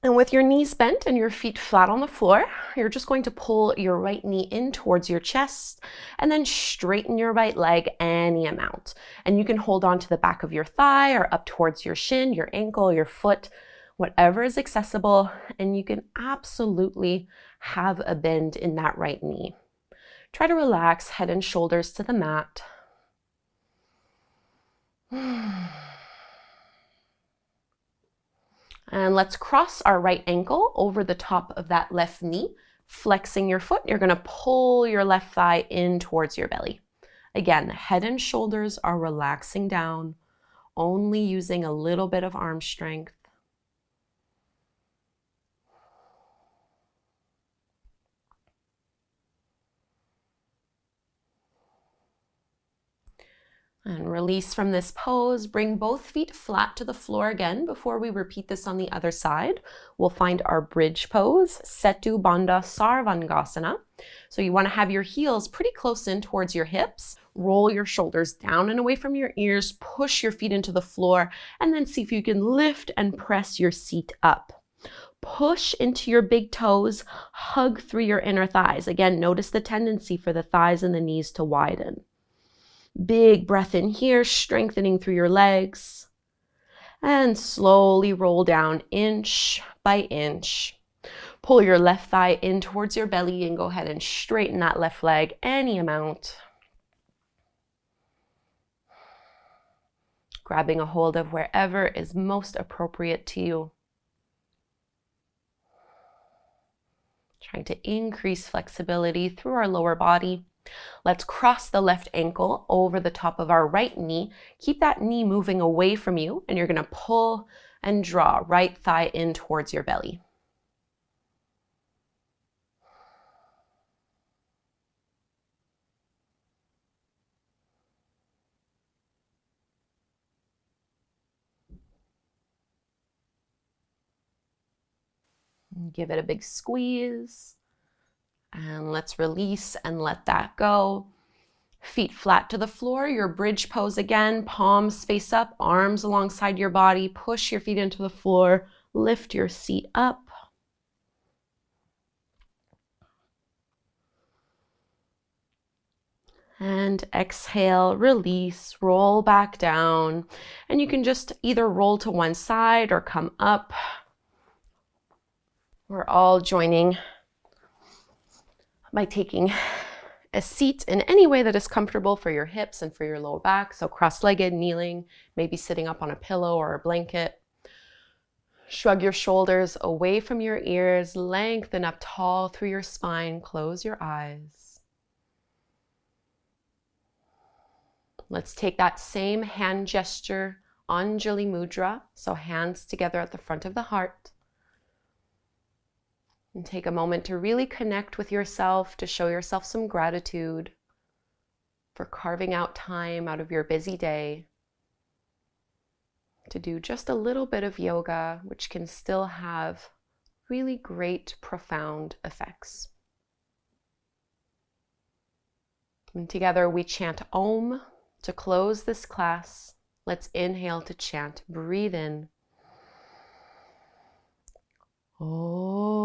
And with your knees bent and your feet flat on the floor, you're just going to pull your right knee in towards your chest and then straighten your right leg any amount. And you can hold on to the back of your thigh or up towards your shin, your ankle, your foot, whatever is accessible. And you can absolutely have a bend in that right knee. Try to relax head and shoulders to the mat. And let's cross our right ankle over the top of that left knee, flexing your foot. You're going to pull your left thigh in towards your belly. Again, head and shoulders are relaxing down, only using a little bit of arm strength. And release from this pose. Bring both feet flat to the floor again before we repeat this on the other side. We'll find our bridge pose, Setu Bandha Sarvangasana. So you want to have your heels pretty close in towards your hips. Roll your shoulders down and away from your ears. Push your feet into the floor and then see if you can lift and press your seat up. Push into your big toes. Hug through your inner thighs. Again, notice the tendency for the thighs and the knees to widen. Big breath in here, strengthening through your legs. And slowly roll down inch by inch. Pull your left thigh in towards your belly and go ahead and straighten that left leg any amount. Grabbing a hold of wherever is most appropriate to you. Trying to increase flexibility through our lower body. Let's cross the left ankle over the top of our right knee. Keep that knee moving away from you, and you're going to pull and draw right thigh in towards your belly. Give it a big squeeze. And let's release and let that go. Feet flat to the floor, your bridge pose again, palms face up, arms alongside your body. Push your feet into the floor, lift your seat up. And exhale, release, roll back down. And you can just either roll to one side or come up. We're all joining by taking a seat in any way that is comfortable for your hips and for your lower back. So cross-legged, kneeling, maybe sitting up on a pillow or a blanket. Shrug your shoulders away from your ears, lengthen up tall through your spine, close your eyes. Let's take that same hand gesture, Anjali Mudra, so hands together at the front of the heart. And take a moment to really connect with yourself, to show yourself some gratitude for carving out time out of your busy day to do just a little bit of yoga, which can still have really great, profound effects. And together we chant Om to close this class. Let's inhale to chant. Breathe in. Om.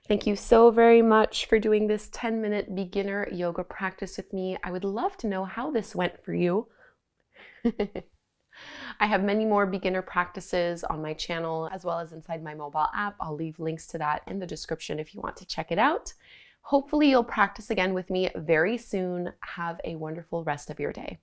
Thank you so very much for doing this 10-minute beginner yoga practice with me. I would love to know how this went for you. I have many more beginner practices on my channel as well as inside my mobile app. I'll leave links to that in the description if you want to check it out. Hopefully you'll practice again with me very soon. Have a wonderful rest of your day.